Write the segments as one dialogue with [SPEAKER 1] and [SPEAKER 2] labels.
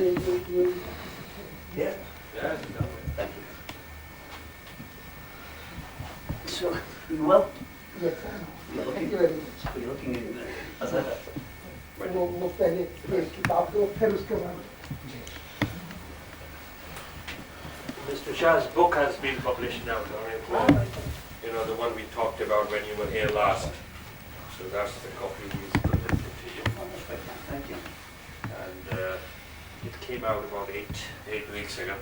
[SPEAKER 1] Yeah.
[SPEAKER 2] Yeah,
[SPEAKER 1] Thank you. So, you well?
[SPEAKER 3] Yes, thank you very much.
[SPEAKER 1] You're looking in
[SPEAKER 3] वो पहले ये किताब दो फिर उसके बाद
[SPEAKER 2] Mr. Shah's book has been published now, you know, the one we talked about when you were here last. So that's the copy he's presented to you.
[SPEAKER 1] Thank you.
[SPEAKER 2] And it came out about eight weeks ago.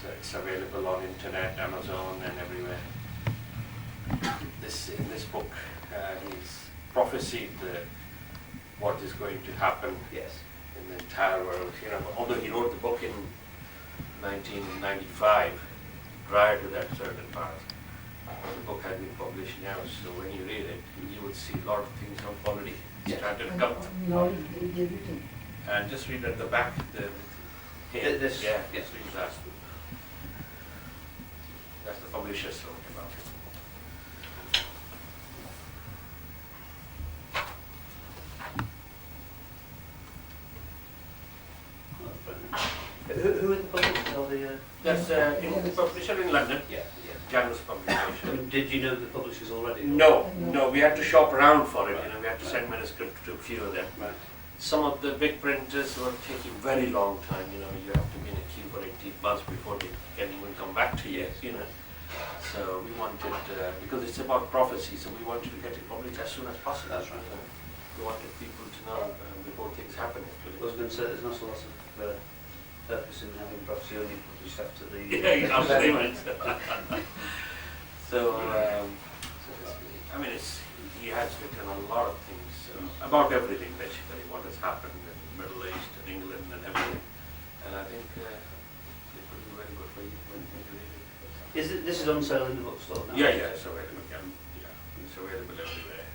[SPEAKER 2] So it's available on internet, Amazon, and everywhere. In this book, he's prophesied what is going to happen
[SPEAKER 1] Yes.
[SPEAKER 2] in the entire world. You know, although he wrote the book in 1995, prior to that certain part, the book had been published now. So when you read it, you would see a lot of things have already started to come. And just read at the back.
[SPEAKER 1] This,
[SPEAKER 2] yeah,
[SPEAKER 1] yes.
[SPEAKER 2] just read that. That's the publisher's wrote about it.
[SPEAKER 1] Who are the publishers? Are the,
[SPEAKER 2] That's the publisher in London.
[SPEAKER 1] yeah.
[SPEAKER 2] Janus Publication.
[SPEAKER 1] Did you know the publishers already?
[SPEAKER 2] No, we had to shop around for it. You know, we had to send manuscripts to a few of them.
[SPEAKER 1] Right.
[SPEAKER 2] Some of the big printers were taking very long time. You know, you have to be in a queue for 18 months before they can even come back to you. You know, so we wanted because it's about prophecy, so we wanted to get it published as soon as possible.
[SPEAKER 1] That's right.
[SPEAKER 2] We wanted people to know before things happen.
[SPEAKER 1] I was going to say there's not a lot of purpose in having prophecy only published after the.
[SPEAKER 2] Yeah, absolutely. So, I mean, he has written a lot of things about everything, basically, what has happened in the Middle East and England and everything. And I think it will be very good for you when you read it.
[SPEAKER 1] This is on sale in the bookstore now?
[SPEAKER 2] Yeah, it's available. Yeah, it's available everywhere.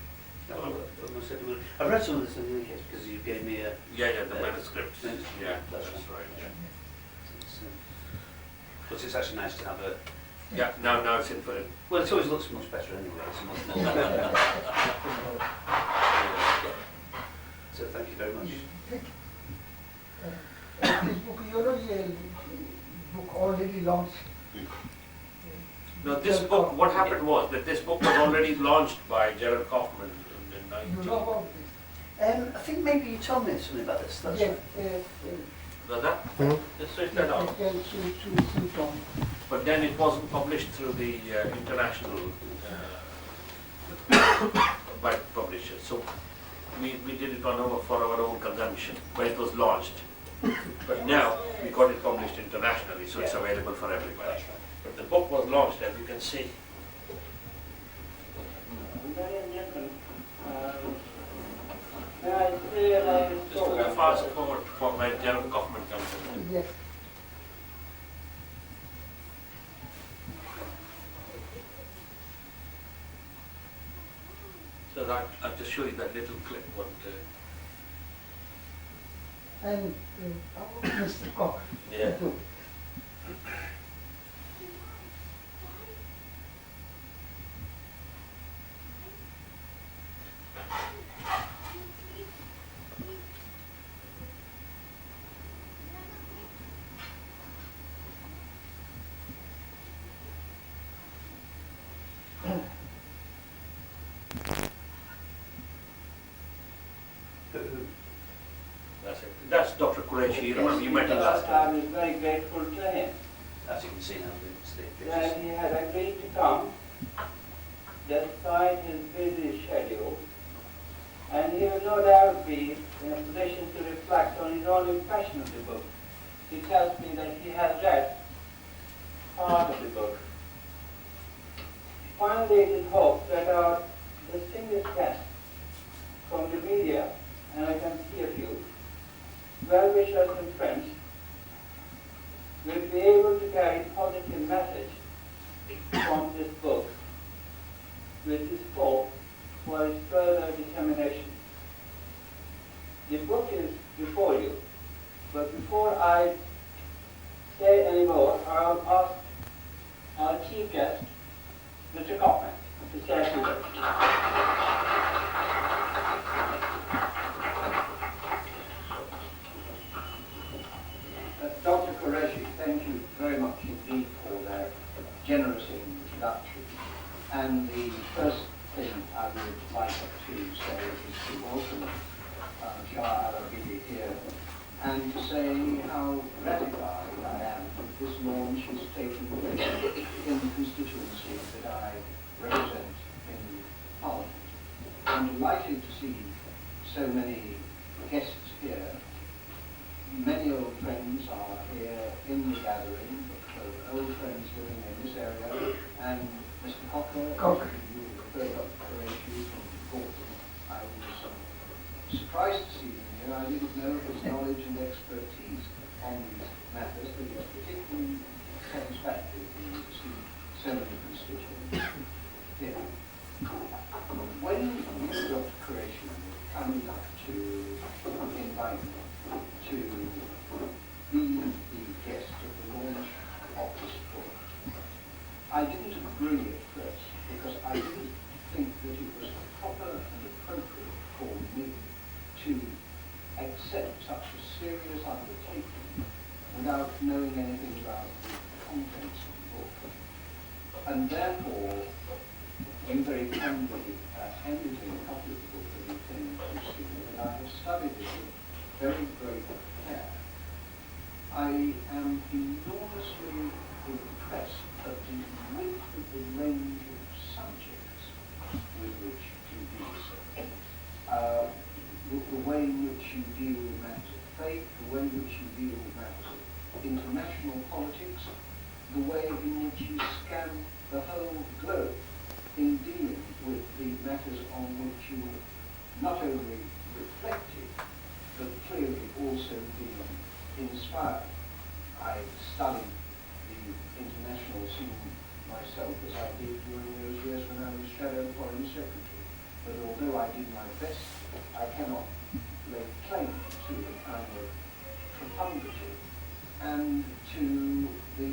[SPEAKER 1] I've read some of this in any case because you gave me a.
[SPEAKER 2] The manuscripts. Yeah,
[SPEAKER 1] that's
[SPEAKER 2] right. Yeah.
[SPEAKER 1] But it's actually nice to have a.
[SPEAKER 2] Yeah, now it's in for it.
[SPEAKER 1] Well, it always looks much better anyway. It's much more. So thank you very much.
[SPEAKER 3] This book, ये book already launched.
[SPEAKER 2] No, this book, what happened was that this book was already launched by Gerald Kaufman in the 19...
[SPEAKER 3] You know about this?
[SPEAKER 1] I think maybe you told me something about this. That's
[SPEAKER 3] Yes,
[SPEAKER 1] right.
[SPEAKER 2] Was that? Just write that down. But then it wasn't published through the international by publishers. So we did it for our own consumption when it was launched. But now we got it published internationally, so it's available for everybody. But the book was launched, as you can see. Just do a fast forward for my Gerald Kaufman comes in.
[SPEAKER 3] Yes.
[SPEAKER 2] So that I'll just show you that little clip. What?
[SPEAKER 3] And Mr. Cock.
[SPEAKER 2] Yeah. That's Dr. Qureshi. You remember you met him last
[SPEAKER 4] I
[SPEAKER 2] time.
[SPEAKER 4] was very grateful to him
[SPEAKER 1] As you can see now, it's the
[SPEAKER 4] that
[SPEAKER 1] pictures.
[SPEAKER 4] he had agreed to come despite his busy schedule, and he will no doubt be in a position to reflect on his own impression of the book. He tells me that he has read part of the book. Finally, it is hoped that our distinguished guests from the media, and I can see a few, well-wishers and friends, will be able to carry positive message from this book, which is hope for its further dissemination. The book is before you, but before I say any more, I'll ask our chief guest, Mr. Kaufman, to say a few words.
[SPEAKER 5] And the first thing I would like to say is to welcome Shah Abidi here and to say how gratified I am that this launch is taking place in the constituency that I represent in Parliament. I'm delighted to see so many guests here. Many old friends are here in the gathering, old friends living in this area, and Mr. Cocker, you referred up Horatio from Gorton. I was surprised to see him here. I didn't know his knowledge and expertise on these matters, but it's particularly satisfactory for me to see so many constituents here. When you got to creation, kind enough to invite me to be the guest of the launch of this book, I didn't agree at first because I didn't think that it was proper and appropriate for me to accept such a serious undertaking without knowing anything about the contents of the book. And therefore, you very kindly handed in a copy of the book that you came to see, and I have studied it with very great care. I am enormously impressed at the width of the range of subjects with which you deal with. The way in which you deal with matters of faith, the way in which you deal with matters of international politics, the way in which you scan the whole globe in dealing with the matters on which you not only reflected, but clearly also being inspired. I studied the international scene myself as I did during those years when I was Shadow Foreign Secretary. But although I did my best, I cannot lay claim to the kind of profundity and to the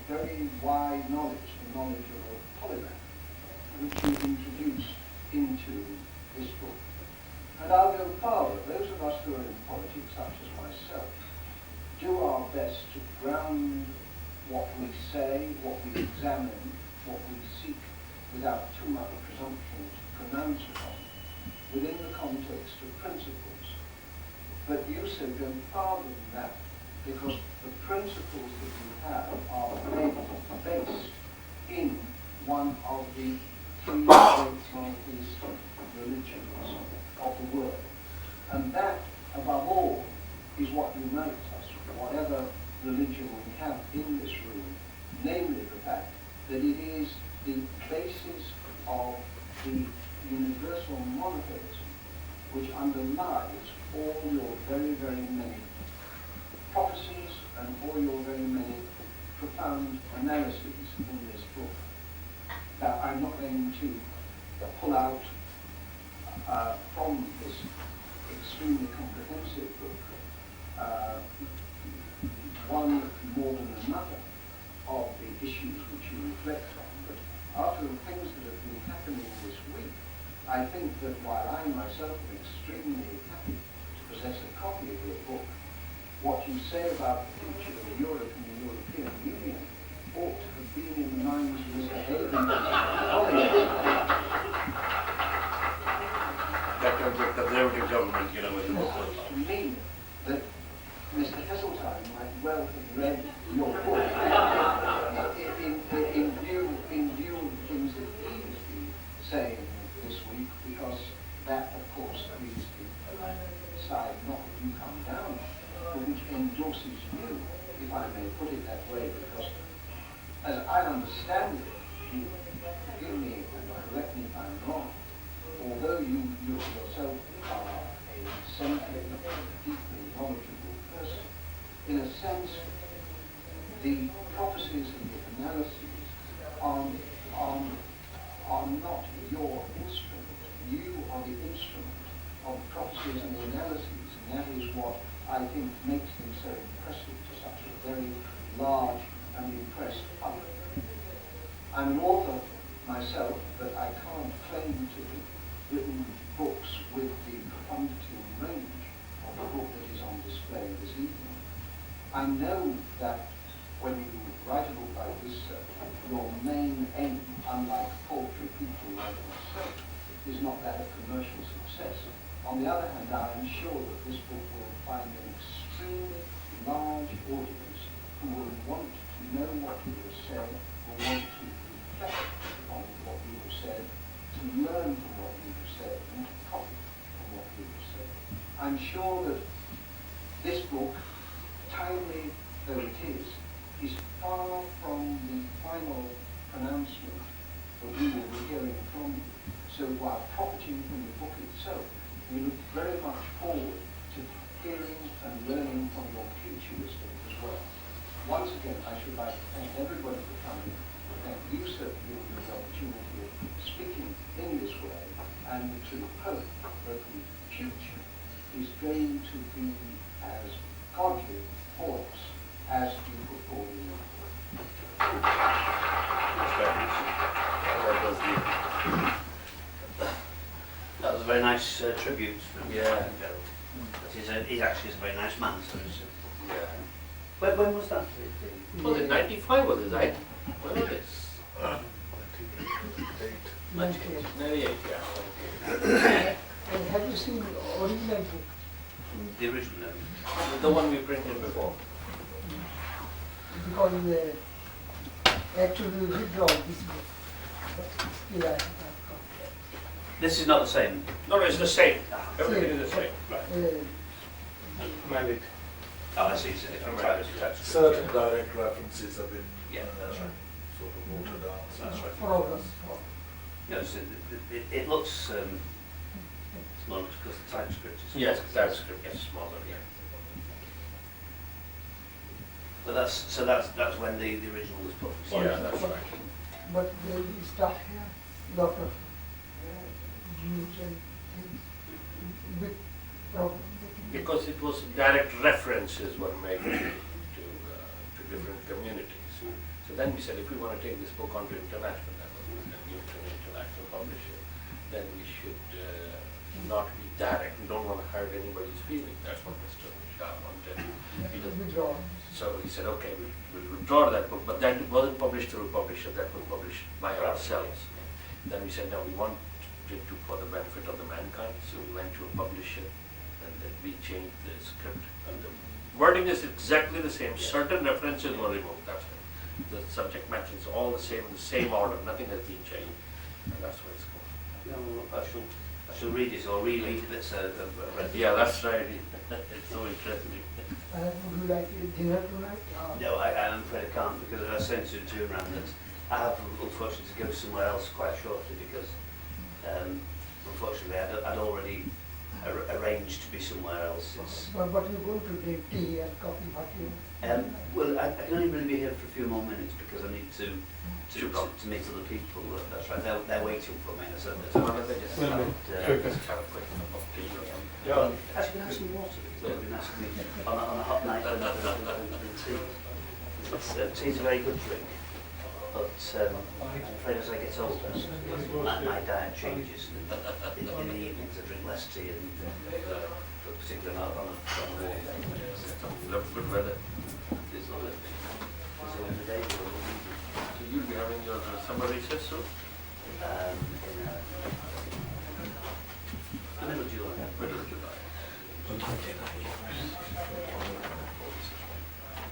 [SPEAKER 5] very wide knowledge, the knowledge of a polymath, which you introduced into this book. And I'll go farther. Those of us who are in politics, such as myself, do our best to ground what we say, what we examine, what we seek, without too much presumption to pronounce upon, within the context of principles. But you so go farther than that, because the principles that you have are based in one of the three great monotheistic religions of the world. And that, above all, is what unites us, whatever religion we have in this room, namely the fact that it is the basis of the universal monotheism which underlies all your very, very many prophecies and all your very many profound analyses in this book. Now, I'm not going to pull out from this extremely comprehensive book one more than another of the issues which you reflect on. But after the things that have been happening this week, I think that while I myself am extremely happy to possess a copy of your book, what you say about the future of Europe and the European Union ought to have been in the minds of Mr. Havens' colleagues.
[SPEAKER 2] That comes with conservative government, with the book.
[SPEAKER 5] To mean that Mr. Heseltine might well have read your book in view of the things that he has been saying this week, because that, of course, is the side not that you come down, but which endorses you, if I may put it that way, because as I understand it, you forgive me and correct me if I'm wrong, although you yourself are a centric, deeply knowledgeable person, in a sense, the prophecies and the analyses are not your instrument. You are the instrument of the prophecies and the analyses, and that is what I think makes them so impressive to such a very large and impressed public. I'm an author myself, but I can't claim to have written books with the profundity and range of the book that is on display this evening. I know that when you write a book like this, your main aim, unlike paltry On the other hand, I am sure that this book will find an extremely large audience who will want to know what you have said, will want to reflect on what you have said, to learn from what you have said, and to profit from what you have said. I'm sure that this book, timely though it is far from the final pronouncement that we will be hearing from you. So while profiting from the book itself, we look very much forward to hearing and learning from your future wisdom as well. Once again, I should like to thank everybody for coming. Thank you, sir, for giving me the opportunity of speaking in this way, and to hope that the future is going to be as godly for us as you put forward in your book.
[SPEAKER 1] That was a very nice tribute.
[SPEAKER 2] Yeah.
[SPEAKER 1] He actually is a very nice man. So
[SPEAKER 2] Yeah.
[SPEAKER 1] when was that?
[SPEAKER 2] Was it 95 was it, right? When was this?
[SPEAKER 3] 98.
[SPEAKER 2] 98, yeah.
[SPEAKER 3] And have you seen the original book?
[SPEAKER 1] The original.
[SPEAKER 2] The one we printed before.
[SPEAKER 3] Because actually we withdraw this book. But still I have got
[SPEAKER 1] This is not the same.
[SPEAKER 2] No, it's the same.
[SPEAKER 1] Ah,
[SPEAKER 2] Everything is the same.
[SPEAKER 1] Mandate. Oh, I see. It's a different type of text.
[SPEAKER 6] Certain direct references have been
[SPEAKER 1] Yeah, that's right.
[SPEAKER 6] sort of watered down.
[SPEAKER 1] That's right.
[SPEAKER 3] problem.
[SPEAKER 1] You know, so it looks small because the TypeScript is.
[SPEAKER 2] Yes, TypeScript is smaller, yeah.
[SPEAKER 1] But that's when the original was published.
[SPEAKER 2] Yeah, that's right.
[SPEAKER 3] But there is stuff here, lot of Jews and things, big problem.
[SPEAKER 2] Because it was direct references were made to different communities. So then we said if we want to take this book onto international level and give it to an international publisher, then we should not be direct. We don't want to hurt anybody's feelings. That's what Mr. Shah wanted. He doesn't-
[SPEAKER 3] Withdraw.
[SPEAKER 2] So he said, okay, we'll withdraw that book, but that wasn't published through a publisher, that was published by ourselves. Then we said, no, we want it to for the benefit of the mankind, so we went to a publisher, and then we changed the script. And the wording is exactly the same, certain references were removed, that's it. The subject matter is all the same, in the same order, nothing has been changed, and that's why it's called.
[SPEAKER 1] No, I shall read it or reread it. It's
[SPEAKER 2] Yeah, that's right, it's so interesting.
[SPEAKER 3] Would you like a dinner tonight?
[SPEAKER 1] No, I'm afraid I can't because I was saying to Imran that I have unfortunately to go somewhere else quite shortly because unfortunately I'd already arranged to be somewhere else.
[SPEAKER 3] But you go to drink tea and coffee, what you?
[SPEAKER 1] Well, I can only really be here for a few more minutes because I need to meet other people. That's right. They're waiting for me. So
[SPEAKER 2] One of the just have a quick cup of tea or something.
[SPEAKER 1] actually, can I have some water? Because it would be nice to meet on a hot night and tea. Tea's a very good drink, but I'm afraid as I get older, my diet changes. In the evenings, I drink less tea, and particularly on a walk.
[SPEAKER 2] Good weather.
[SPEAKER 1] It's not a day.
[SPEAKER 2] So you'll be having your summer recess soon?
[SPEAKER 1] In the middle of July.
[SPEAKER 2] Middle of July.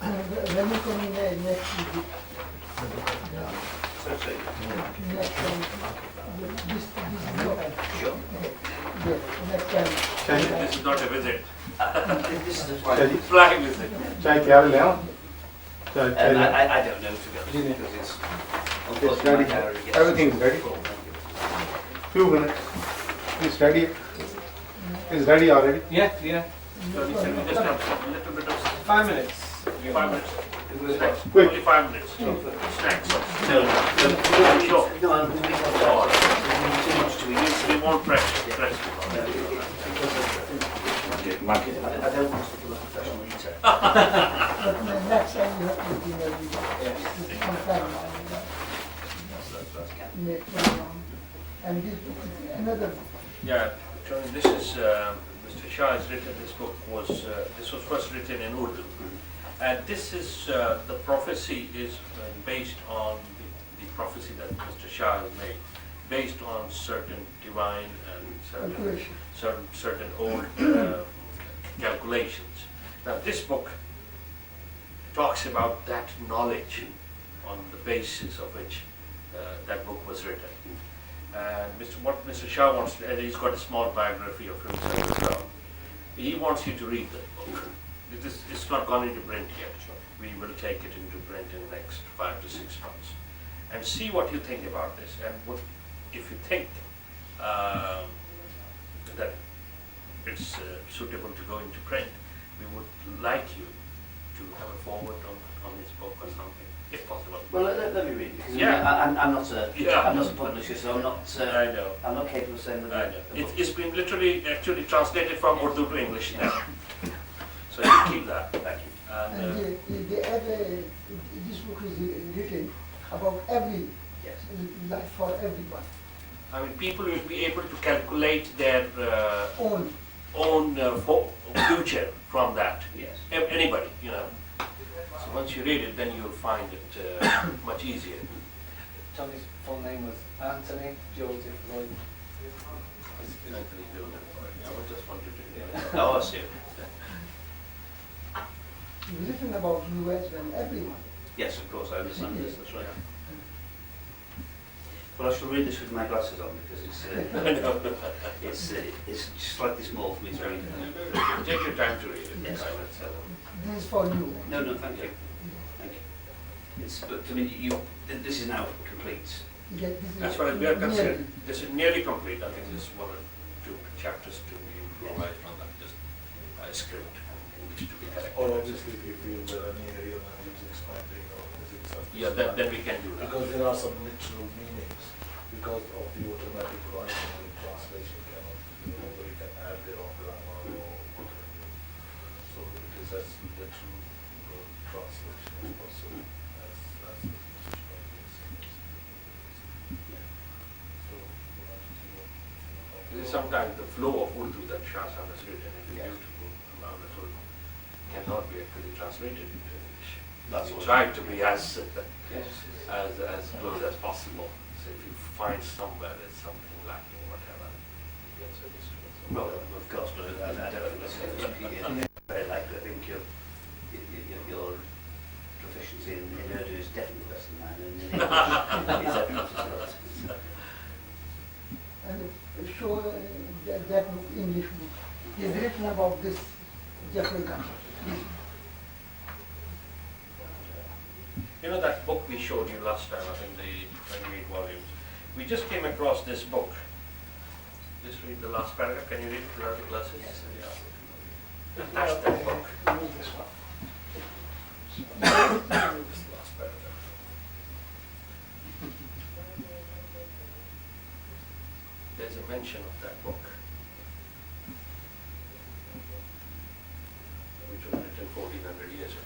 [SPEAKER 3] When you come in next week,
[SPEAKER 1] So,
[SPEAKER 3] next time, this
[SPEAKER 1] sure.
[SPEAKER 3] yes, next time.
[SPEAKER 2] This is not a visit.
[SPEAKER 1] This is a
[SPEAKER 2] Flying visit.
[SPEAKER 7] चाय क्या ले आओ? चाय चाय ले आओ.
[SPEAKER 1] I don't know, to be honest, because it's
[SPEAKER 7] It's ready. Everything is ready. 2 minutes. It's ready. It's ready already.
[SPEAKER 8] Yeah, yeah.
[SPEAKER 2] So he said we just have a little bit of
[SPEAKER 8] 5 minutes.
[SPEAKER 2] 5 minutes. Snacks.
[SPEAKER 7] Quick.
[SPEAKER 2] Only 5 minutes. Snacks.
[SPEAKER 1] No,
[SPEAKER 2] Sure.
[SPEAKER 1] no, I'm too much to eat.
[SPEAKER 2] We won't press. Press.
[SPEAKER 1] I don't want to be a professional eater.
[SPEAKER 3] But next time you have to dinner with sometime. And this book is another book.
[SPEAKER 2] Yeah, Tony, this is Mr. Shah has written. This book was this was first written in Urdu, and this is the prophecy is based on the prophecy that Mr. Shah has made. based on certain divine and
[SPEAKER 3] Calculation.
[SPEAKER 2] certain old calculations. Now this book talks about that knowledge on the basis of which that book was written. And what Mr. Shah wants to, and he's got a small biography of himself as well. He wants you to read that book. It's not gone into print yet. We will take it into print in the next 5 to 6 months. And see what you think about this. And what, if you think that it's suitable to go into print, we would like you to have a forward on this book or something, if possible.
[SPEAKER 1] Well, let me read, because
[SPEAKER 2] Yeah.
[SPEAKER 1] I'm not a publisher, so I'm not.
[SPEAKER 2] I know.
[SPEAKER 1] I'm not capable of saying that.
[SPEAKER 2] I know. It's been literally actually translated from Urdu to English now. So you keep that.
[SPEAKER 1] Thank you.
[SPEAKER 3] And they have this book is written about every
[SPEAKER 1] Yes.
[SPEAKER 3] life for everyone.
[SPEAKER 2] I mean, people will be able to calculate their
[SPEAKER 3] Own.
[SPEAKER 2] future from that.
[SPEAKER 1] Yes.
[SPEAKER 2] Anybody, you know. So once you read it, then you'll find it much easier.
[SPEAKER 8] Johnny's full name was Anthony Joseph Lloyd.
[SPEAKER 2] Anthony Gilman. I just wanted to.
[SPEAKER 1] Oh, I see.
[SPEAKER 3] It's written about you as well, everyone.
[SPEAKER 1] Yes, of course, I understand this. That's right. Well, I shall read this with my glasses on because it's slightly small for me to read.
[SPEAKER 2] Take your time to read it.
[SPEAKER 1] Yes.
[SPEAKER 3] This is for you.
[SPEAKER 1] No, thank you. Thank you. But I mean, this is now complete.
[SPEAKER 3] Yeah, this is
[SPEAKER 2] As far as we are concerned,
[SPEAKER 3] nearly-
[SPEAKER 2] this is nearly complete. I think there's 1 or 2 chapters to be improved from that, just a script in which to be corrected.
[SPEAKER 6] Or obviously if you feel that any area that needs expanding or physics or
[SPEAKER 2] Yeah, then we can do that.
[SPEAKER 6] because there are some literal meanings because of the automatic writing and translation cannot, nobody can add their own grammar or whatever. So it is as literal translation as possible as the So we want to see what.
[SPEAKER 2] Sometimes the flow of Urdu that Shah Saab has written is beautiful, wonderful, cannot be actually translated into English.
[SPEAKER 1] That's
[SPEAKER 2] We
[SPEAKER 1] what-
[SPEAKER 2] try to be as close as possible. So if you find somewhere there's something lacking, whatever, you can suggest to us.
[SPEAKER 1] Well, of course, but I definitely very likely. I think your proficiency in Urdu is definitely less than mine, and in English is definitely not.
[SPEAKER 3] And show that book, English book. He's written about this Jeffrey Gunn.
[SPEAKER 2] You know that book we showed you last time, I think the 28 volumes. We just came across this book. Just read the last paragraph. Can you read it without the glasses?
[SPEAKER 1] Yes.
[SPEAKER 2] Yeah. That's that book.
[SPEAKER 3] This one.
[SPEAKER 2] This last paragraph. There's a mention of that book, which was written 1400 years ago.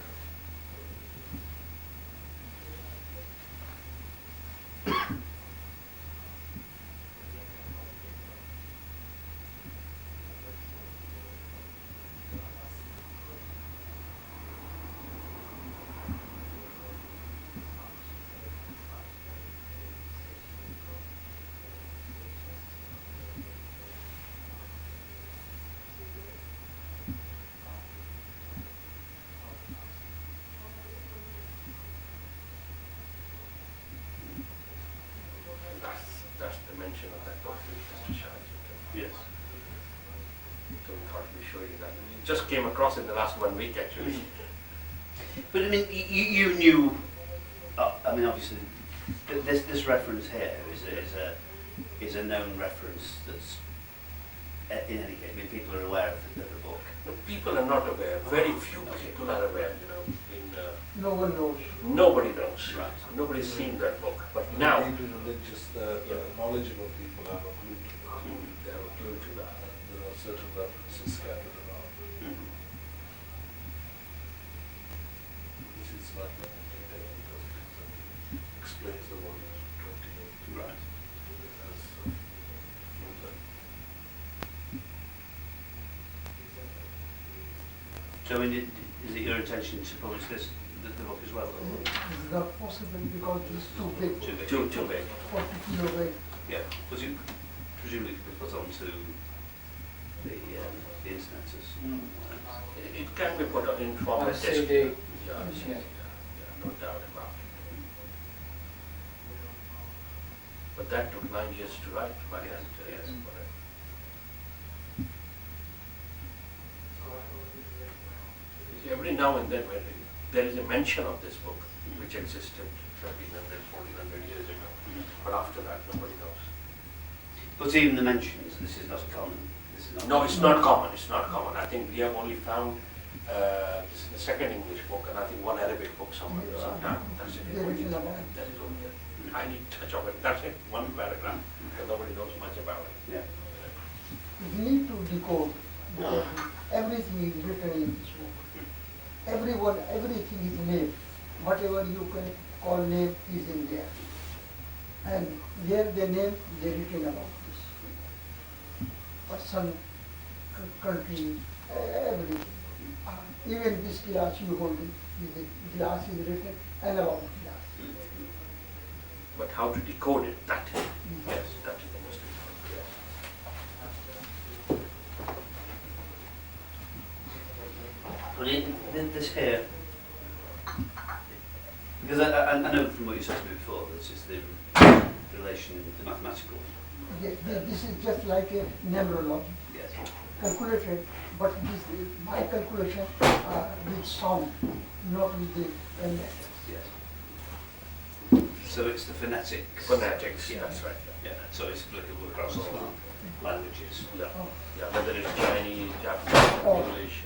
[SPEAKER 2] That's the mention of that book which Mr. Shah has written.
[SPEAKER 1] Yes.
[SPEAKER 2] So we thought we'd show you that. We just came across in the last 1 week actually.
[SPEAKER 1] But I mean, you knew. I mean, obviously, this reference here is a known reference that's in any case. I mean, people are aware of the book.
[SPEAKER 2] But people are not aware. Very few people are aware. You know,
[SPEAKER 3] No one knows.
[SPEAKER 2] nobody knows.
[SPEAKER 1] Right.
[SPEAKER 2] Nobody's seen that book. But now
[SPEAKER 6] Deeply religious, knowledgeable people have a clue to that.
[SPEAKER 2] they have a clue to that.
[SPEAKER 6] And there are certain references scattered around, which is not in detail because it explains the volume 28.
[SPEAKER 1] Right.
[SPEAKER 6] As
[SPEAKER 1] So, I mean, is it your intention to publish the book as well?
[SPEAKER 3] It's not possible because it's too big.
[SPEAKER 1] Too big.
[SPEAKER 2] Too big.
[SPEAKER 3] 40 kilo weight.
[SPEAKER 1] Yeah, presumably it could be put onto the internet as
[SPEAKER 2] It can be put on in form
[SPEAKER 8] On a
[SPEAKER 2] of disc.
[SPEAKER 8] CD.
[SPEAKER 2] Yeah,
[SPEAKER 8] Yeah.
[SPEAKER 2] no doubt about it. But that took 9 years to write, by
[SPEAKER 1] Yes,
[SPEAKER 2] hand.
[SPEAKER 1] yes.
[SPEAKER 2] You see, every now and then when there is a mention of this book, which existed 1300, 1400 years ago, but after that nobody knows.
[SPEAKER 1] But even the mentions, this is not common. This is not
[SPEAKER 2] No, it's not common. It's not common. I think we have only found this is the second English book, and I think one Arabic book somewhere, sometime. That's it.
[SPEAKER 3] The original one.
[SPEAKER 2] That is only a tiny touch of it. That's it. One paragraph, but nobody knows much about it.
[SPEAKER 1] Yeah.
[SPEAKER 3] You need to decode because everything is written in this book. Everyone, everything is named. Whatever you can call name is in there. And where they name, they written about this person, country, everything. Even this glass you hold it, the glass is written and about the glass.
[SPEAKER 2] But how to decode it? That is, yes, that is the most important. Yes.
[SPEAKER 1] But this here, because I know from what you said to me before, this is the relation, the mathematical.
[SPEAKER 3] This is just like a numerology,
[SPEAKER 1] Yes.
[SPEAKER 3] calculated, but this is my calculation with sound, not with the letters.
[SPEAKER 1] Yes. So it's the phonetics.
[SPEAKER 2] Phonetics,
[SPEAKER 1] Yeah.
[SPEAKER 2] that's right.
[SPEAKER 1] Yeah. So it's applicable across all languages.
[SPEAKER 2] Yeah.
[SPEAKER 3] Oh.
[SPEAKER 2] Yeah, whether it's Chinese, Japanese,
[SPEAKER 3] Oh.
[SPEAKER 2] English,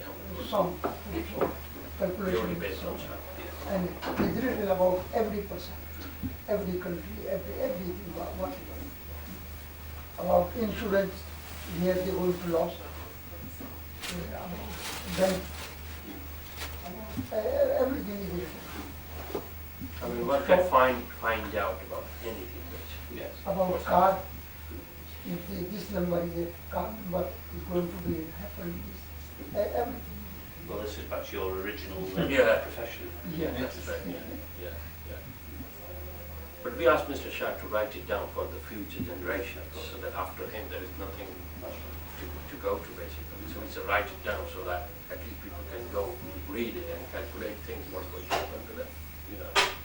[SPEAKER 3] Sound,
[SPEAKER 2] purely
[SPEAKER 3] calculation,
[SPEAKER 2] based on sound.
[SPEAKER 3] and it's written about every person, every country, everything about whatever. About insurance, where they going to loss, about bank, about everything is written.
[SPEAKER 2] I mean, one can find out about anything basically.
[SPEAKER 1] Yes.
[SPEAKER 3] About car, if this number is a car number, is going to be happen this, everything.
[SPEAKER 1] Well, this is back to your original
[SPEAKER 2] Yeah.
[SPEAKER 1] profession.
[SPEAKER 3] Yeah.
[SPEAKER 2] That's right, yeah. But we asked Mr. Shah to write it down for the future generations, so that after him there is nothing to go to basically. So we said write it down so that at least people can go read it and calculate things, what's going to happen to them,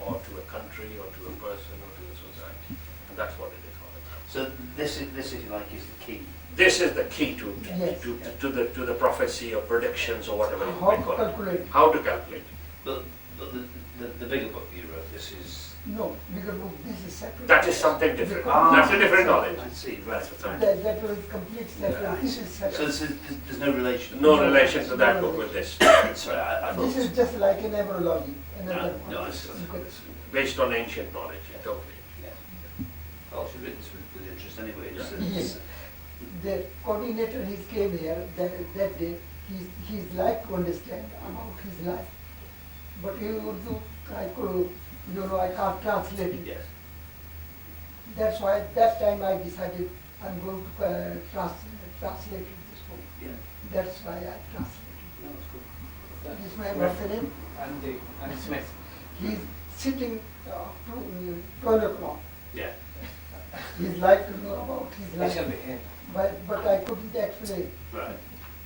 [SPEAKER 2] or to a country, or to a person, or to the society. And that's what it is all about.
[SPEAKER 1] So this, if you like, is the key.
[SPEAKER 2] This is the key to
[SPEAKER 3] Yes.
[SPEAKER 2] the prophecy or predictions or whatever you
[SPEAKER 3] How
[SPEAKER 2] may
[SPEAKER 3] to
[SPEAKER 2] call it.
[SPEAKER 3] calculate?
[SPEAKER 2] How to calculate.
[SPEAKER 1] But the bigger book you wrote, this is.
[SPEAKER 3] No, bigger book, this is separate.
[SPEAKER 2] That is something different.
[SPEAKER 3] Ah.
[SPEAKER 2] That's a different knowledge.
[SPEAKER 1] I see.
[SPEAKER 2] That's
[SPEAKER 1] Right.
[SPEAKER 2] something.
[SPEAKER 3] That was complete separate,
[SPEAKER 2] Yeah.
[SPEAKER 3] this is
[SPEAKER 1] So
[SPEAKER 3] separate.
[SPEAKER 1] there's no relation.
[SPEAKER 2] No relation to that book with this.
[SPEAKER 1] Sorry, I thought.
[SPEAKER 3] This is just like an numerology, another one.
[SPEAKER 1] No, I see.
[SPEAKER 3] You could-
[SPEAKER 2] Based on ancient knowledge, totally.
[SPEAKER 1] Yeah. Well, she's written with interest anyway. It's,
[SPEAKER 3] Yes. The coordinator, he came here that day, he's like to understand about his life. But in Urdu, I could, I can't translate it.
[SPEAKER 1] Yes.
[SPEAKER 3] That's why at that time I decided I'm going to translate this book.
[SPEAKER 1] Yeah.
[SPEAKER 3] That's why I translated.
[SPEAKER 1] No, that's good.
[SPEAKER 3] This man, what's the name?
[SPEAKER 8] Andy Smith.
[SPEAKER 3] He's sitting to 12 o'clock.
[SPEAKER 1] Yeah.
[SPEAKER 3] He'd like to know about his
[SPEAKER 8] It
[SPEAKER 3] life,
[SPEAKER 8] should be him.
[SPEAKER 3] but I couldn't explain.
[SPEAKER 1] Right.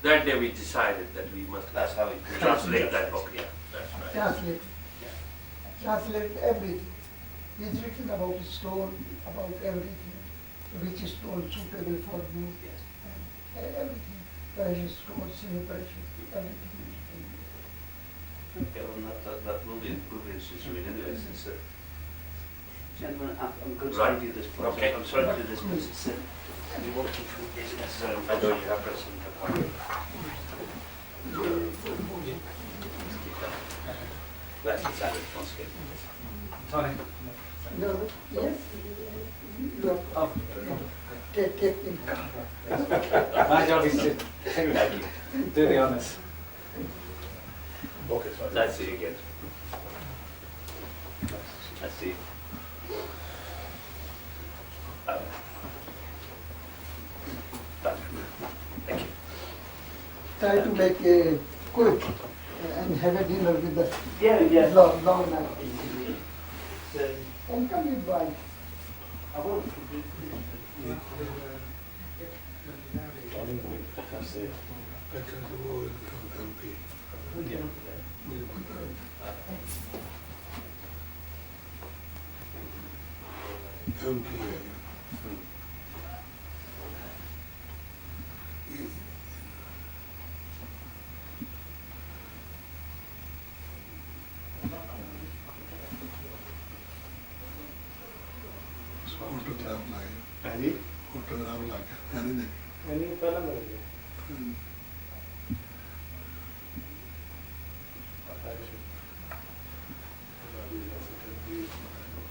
[SPEAKER 2] That day we decided that we must
[SPEAKER 1] That's how it.
[SPEAKER 2] translate that book, yeah. That's right.
[SPEAKER 3] Translate.
[SPEAKER 1] Yeah.
[SPEAKER 3] Translate everything. He's written about stone, about everything, which stone suitable for you,
[SPEAKER 1] Yes.
[SPEAKER 3] and everything. Precious stone, semi-precious, everything.
[SPEAKER 1] Okay, well, that will be interesting to read anyway. Since, gentlemen, I'm going to
[SPEAKER 2] Right.
[SPEAKER 1] review this point.
[SPEAKER 2] Okay.
[SPEAKER 1] I'm sorry to do this, but it's we want to keep it's necessary.
[SPEAKER 2] I know you have some appointment.
[SPEAKER 1] That's the standard once again.
[SPEAKER 8] Tony.
[SPEAKER 3] No, yes? Look,
[SPEAKER 8] Oh,
[SPEAKER 3] take in.
[SPEAKER 8] my job is to do the honours.
[SPEAKER 6] Okay, so
[SPEAKER 1] Let's see again. Let's see. Thank you.
[SPEAKER 3] Try to make a quick and have a dinner with the
[SPEAKER 1] Yeah.
[SPEAKER 3] long night. And come in by.
[SPEAKER 1] I won't.
[SPEAKER 6] Photograph like
[SPEAKER 7] ਹਾਂਜੀ
[SPEAKER 6] photograph like anything.
[SPEAKER 8] नहीं पहला मिल गया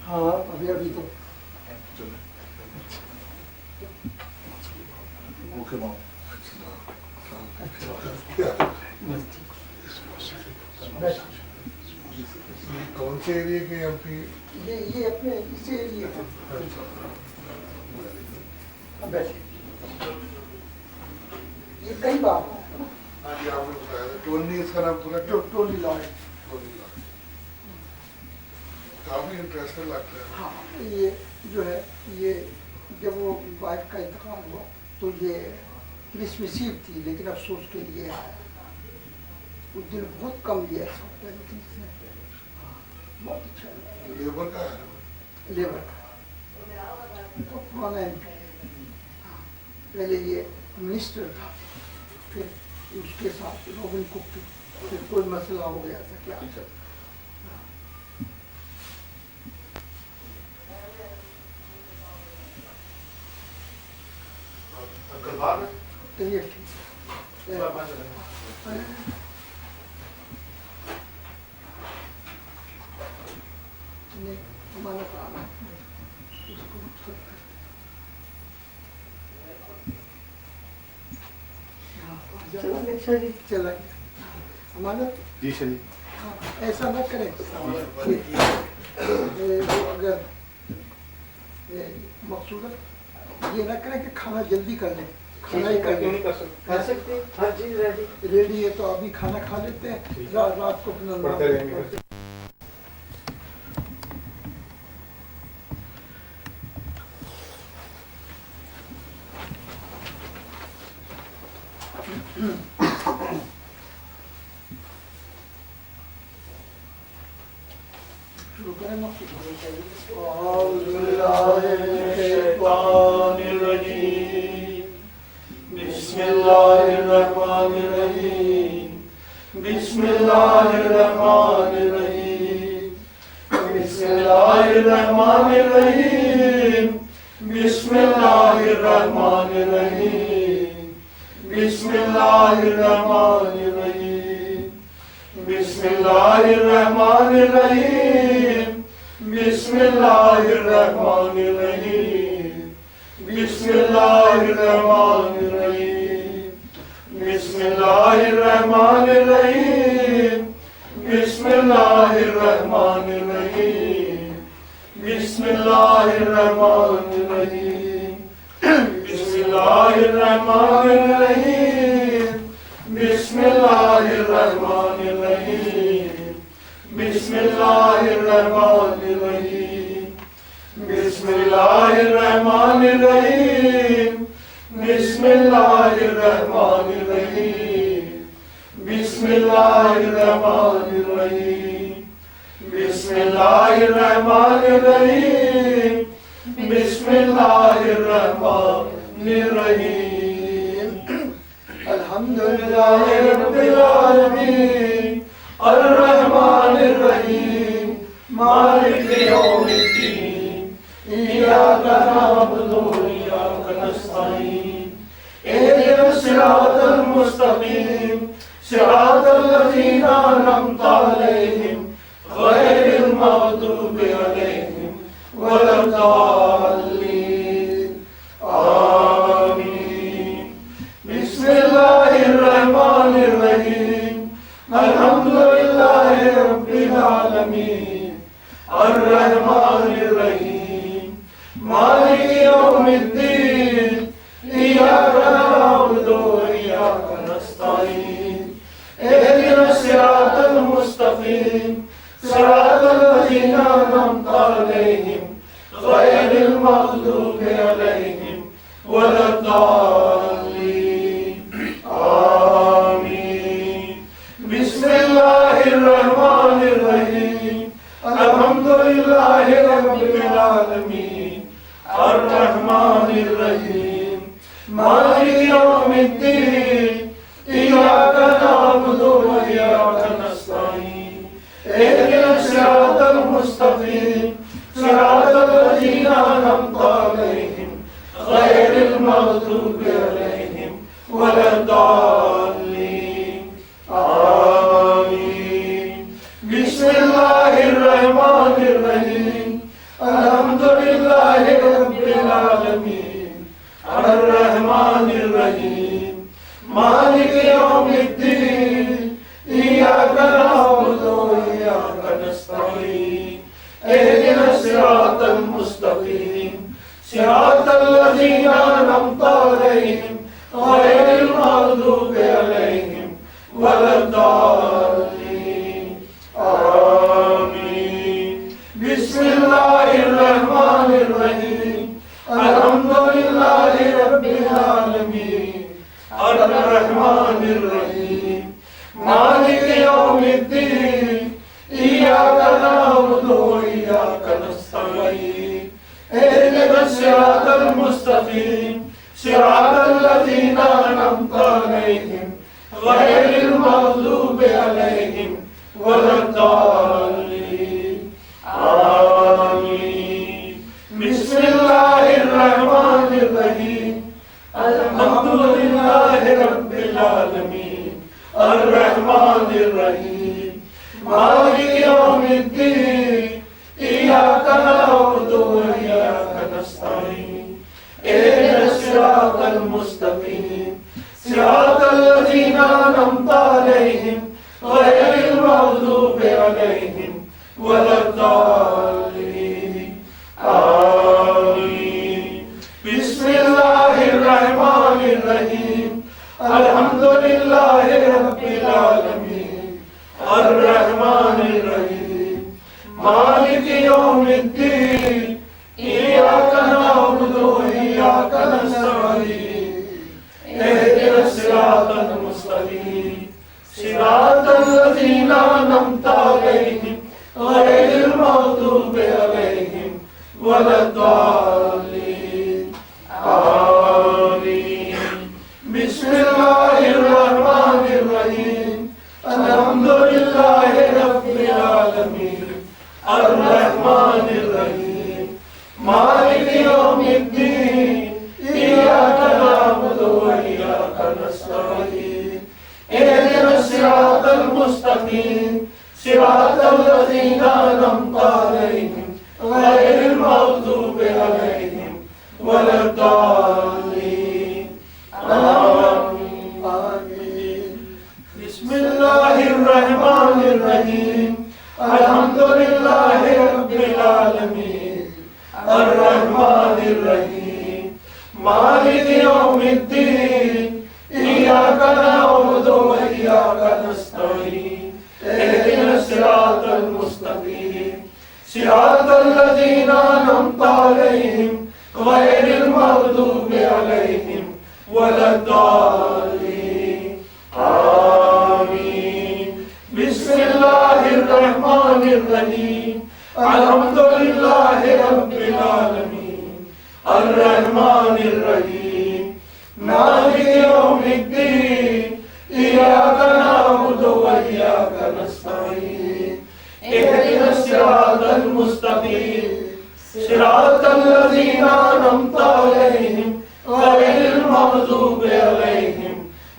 [SPEAKER 3] हाँ अभी तो
[SPEAKER 6] Okay, mom. कौन से area के एमपी?
[SPEAKER 3] ये अपने इसी एरिया का बैठे ये कई बार
[SPEAKER 6] हाँ जी आपने बताया था टोनी इसका नाम पूरा क्या?
[SPEAKER 3] Tony Lloyd.
[SPEAKER 6] Tony Lloyd. काफी इंटरेस्टिंग लगता है।
[SPEAKER 3] हाँ ये जो है ये जब वो वाइफ का इंतकाल हुआ तो ये क्रिसमस ईव थी लेकिन अफसोस के लिए आया उस दिन बहुत कम लिया इस वक्त लेकिन इसने बहुत अच्छा
[SPEAKER 6] लेबर का है
[SPEAKER 3] लेबर का तो पुराना MP पहले ये मिनिस्टर था फिर उसके साथ रॉबिन कुक थी फिर कोई मसला हो गया था क्या
[SPEAKER 6] अंकल बाहर है?
[SPEAKER 3] तो ये ठीक नहीं हमारा काम है उसको रुखसत कर चला गया हमारा
[SPEAKER 7] जी सर जी
[SPEAKER 3] हाँ, ऐसा न करें कि वो अगर मकसूद ये ना करें कि खाना जल्दी कर लें खाना ही कर लें
[SPEAKER 8] कर सकते हैं हर चीज रेडी
[SPEAKER 3] रेडी है तो अभी खाना खा लेते हैं रात को अपना
[SPEAKER 8] पढ़ते रहेंगे।
[SPEAKER 3] शुरू करें मकसूद
[SPEAKER 9] Bismillahirrahmanirrahim. Bismillahirrahmanirrahim. Bismillahirrahmanirrahim. Bismillahirrahmanirrahim. Bismillahirrahmanirrahim. Bismillahirrahmanirrahim. Bismillahirrahmanirrahim. Bismillahirrahmanirrahim. Bismillahirrahmanirrahim. Bismillahirrahmanirrahim. Bismillahirrahmanirrahim. Bismillahirrahmanirrahim. Bismillahirrahmanirrahim. Bismillahirrahmanirrahim. Bismillahirrahmanirrahim. Bismillahirrahmanirrahim. Bismillahirrahmanirrahim. Bismillahirrahmanirrahim. Bismillahirrahmanirrahim. Alhamdulillahi Rabbil Alameen. Ar-Rahmanir-Rahim. Maliki Yawmiddin. Iyyaka na'budu wa iyyaka nasta'in. Ihdina as-siratal mustaqim. Siratal ladzina an'amta alayhim. Ghayril maghdubi alayhim waladdallin. Amin. Bismillahirrahmanirrahim. Alhamdulillahi Rabbil Alameen. Ar-Rahmanir-Rahim. Maliki Yawmiddin. Iyyaka na'budu wa iyyaka nasta'in. Ihdina as-siratal mustaqim. Siratal ladzina an'amta alayhim. Ghayril maghdubi alayhim ولا الضالين آمين. بسم الله الرحمن الرحيم. الحمد لله رب العالمين الرحمن الرحيم مالك يوم الدين إياك نعبد وإياك نستعين اهدنا الصراط المستقيم صراط الذين أنعمت عليهم غير المغضوب عليهم ولا الضالين آمين. بسم الله الرحمن الرحيم. الحمد لله رب العالمين الرحمن الرحيم مالك يوم الدين إياك نعبد وإياك نستعين اهدنا الصراط المستقيم صراط الذين أنعمت عليهم غير المغضوب عليهم ولا الضالين آمين. بسم الله الرحمن الرحيم. الحمد لله رب العالمين الرحمن الرحيم مالك يوم الدين إياك نعبد وإياك نستعين اهدنا الصراط المستقيم صراط الذين أنعمت عليهم غير المغضوب عليهم ولا الضالين آمين. بسم الله الرحمن الرحيم. الحمد لله رب العالمين الرحمن الرحيم مالك يوم الدين إياك نعبد وإياك نستعين اهدنا الصراط المستقيم صراط الذين أنعمت عليهم غير المغضوب عليهم ولا الضالين آمين. بسم الله الرحمن الرحيم. الحمد لله رب العالمين الرحمن الرحيم مالك يوم الدين إياك نعبد وإياك نستعين اهدنا الصراط المستقيم صراط الذين أنعمت عليهم غير المغضوب عليهم ولا الضالين آمين. بسم الله الرحمن الرحيم. الحمد لله رب العالمين الرحمن الرحيم مالك يوم الدين إياك نعبد وإياك نستعين اهدنا الصراط المستقيم صراط الذين أنعمت عليهم غير المغضوب عليهم ولا الضالين آمين. بسم الله الرحمن الرحيم. الحمد لله رب العالمين الرحمن الرحيم مالك يوم الدين إياك نعبد وإياك نستعين اهدنا الصراط المستقيم صراط الذين أنعمت عليهم غير المغضوب عليهم ولا الضالين آمين. بسم الله الرحمن الرحيم. الحمد لله رب العالمين الرحمن الرحيم مالك يوم الدين إياك نعبد وإياك نستعين اهدنا الصراط المستقيم صراط الذين أنعمت عليهم غير المغضوب عليهم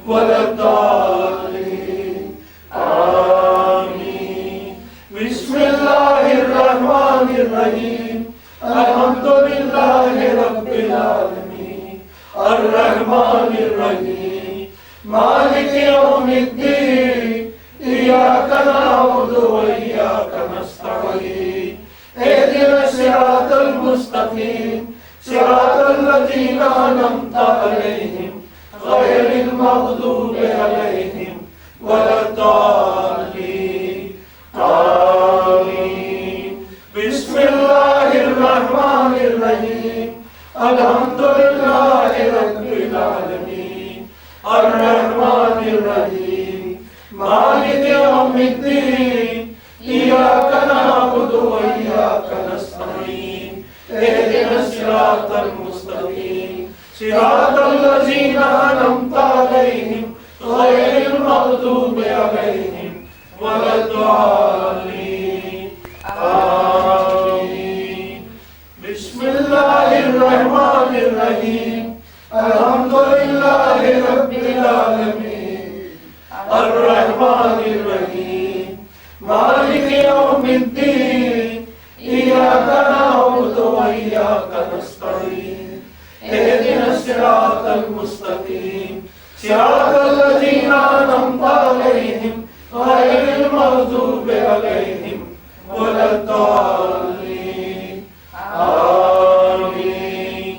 [SPEAKER 9] ولا الضالين آمين. بسم الله الرحمن الرحيم. الحمد لله رب العالمين الرحمن الرحيم مالك يوم الدين إياك نعبد وإياك نستعين اهدنا الصراط المستقيم صراط الذين أنعمت عليهم غير المغضوب عليهم ولا الضالين آمين. بسم الله الرحمن الرحيم. الحمد لله مالك يوم الدين إياك نعبد وإياك نستعين اهدنا الصراط المستقيم صراط الذين أنعمت عليهم غير المغضوب عليهم ولا الضالين آمين. بسم الله الرحمن الرحيم الحمد لله رب العالمين الرحمن الرحيم مالك يوم الدين إياك نعبد وإياك نستعين اهدنا الصراط المستقيم صراط الذين أنعمت عليهم غير المغضوب عليهم ولا الضالين آمين.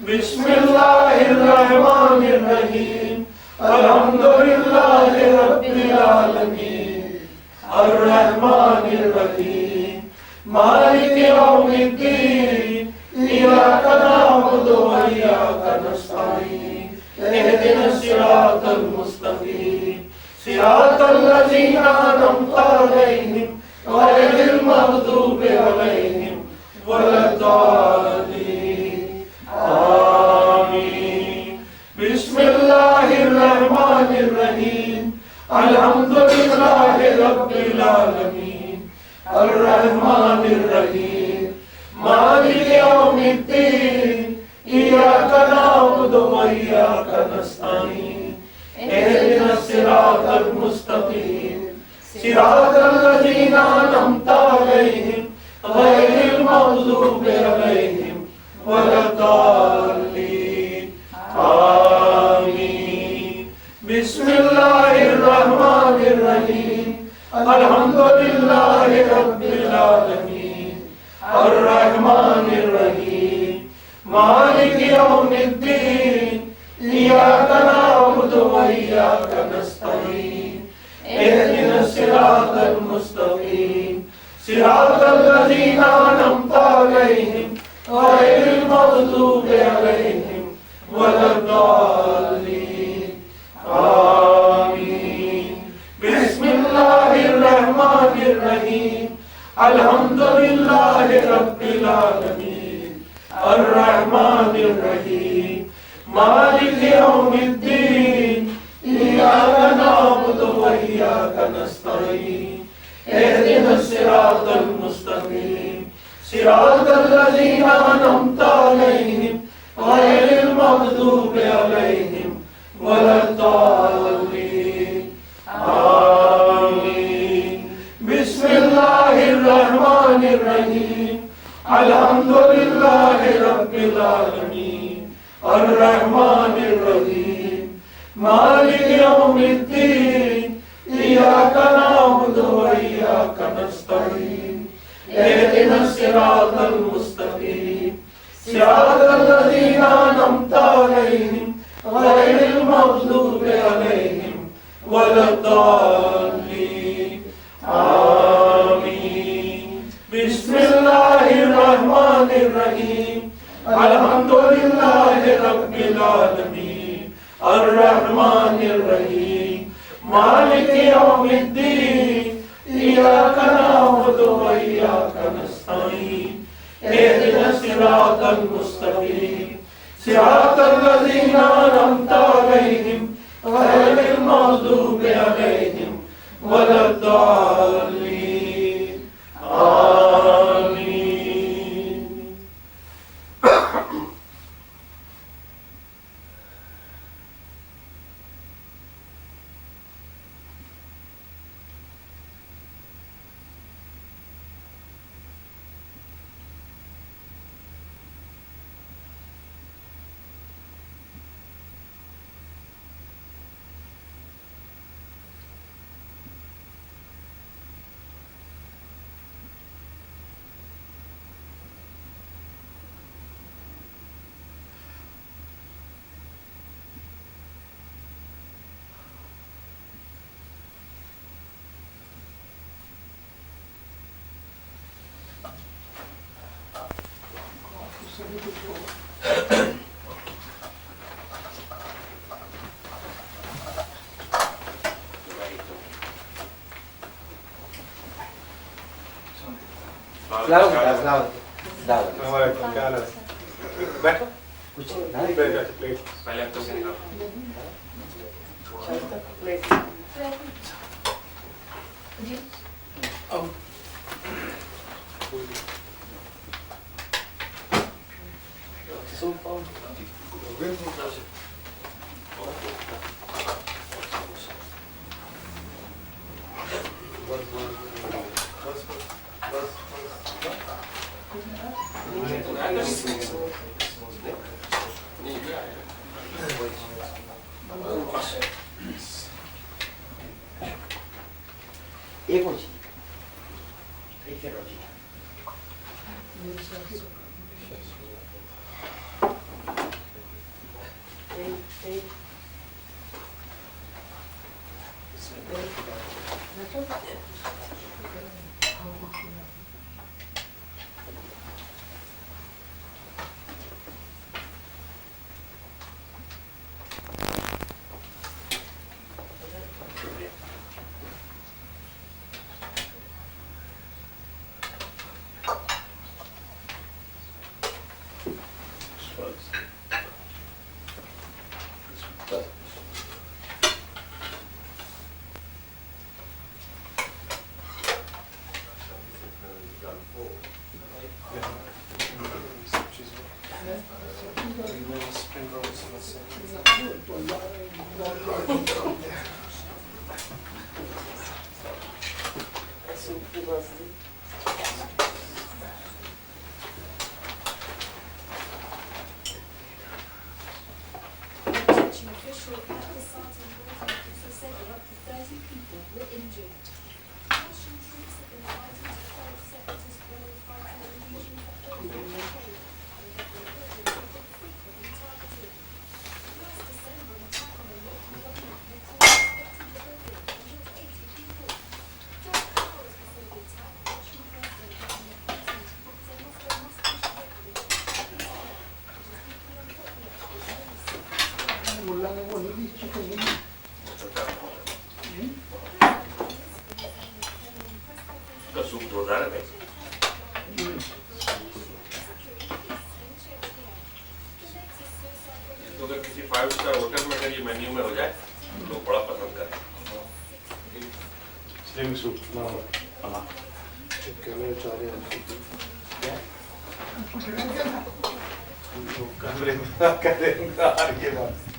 [SPEAKER 9] بسم الله الرحمن الرحيم الحمد لله رب العالمين الرحمن الرحيم مالك يوم الدين إياك نعبد وإياك نستعين اهدنا الصراط المستقيم صراط الذين أنعمت عليهم غير المغضوب عليهم ولا الضالين آمين. بسم الله الرحمن الرحيم الحمد لله رب العالمين الرحمن الرحيم مالك يوم الدين إياك نعبد وإياك نستعين اهدنا الصراط المستقيم صراط الذين أنعمت عليهم غير المغضوب عليهم ولا الضالين آمين. بسم الله الرحمن الرحيم الحمد لله رب العالمين الرحمن الرحيم مالك يوم الدين إياك نعبد وإياك نستعين اهدنا الصراط المستقيم صراط الذين أنعمت عليهم غير المغضوب عليهم ولا الضالين آمين. بسم الله الرحمن الرحيم الحمد لله رب العالمين الرحمن الرحيم مالك يوم الدين إياك نعبد وإياك نستعين اهدنا الصراط المستقيم صراط الذين أنعمت عليهم غير المغضوب عليهم ولا الضالين آمين. بسم الله الرحمن الرحيم الحمد لله رب العالمين الرحمن الرحيم مالك يوم الدين إياك نعبد وإياك نستعين اهدنا الصراط المستقيم صراط الذين أنعمت عليهم غير المغضوب عليهم ولا الضالين آمين. بسم الله الرحمن الرحيم الحمد لله رب العالمين الرحمن الرحيم مالك يوم الدين إياك نعبد وإياك نستعين اهدنا الصراط المستقيم صراط الذين أنعمت عليهم غير المغضوب عليهم ولا الضالين آمين.
[SPEAKER 8] Loud, that's loud. Loud.
[SPEAKER 10] हमारा क्या हाल है बैठो
[SPEAKER 8] कुछ
[SPEAKER 10] नहीं बैठो please
[SPEAKER 2] पहले uncle से निकाल
[SPEAKER 8] एक हो जी ठीक है रोजी
[SPEAKER 2] का सूप जोरदार है भाई तो अगर किसी 5 स्टार होटल में अगर ये मेन्यू में हो जाए तो लोग बड़ा पसंद करें
[SPEAKER 10] स्लिम सूप
[SPEAKER 6] करेंगे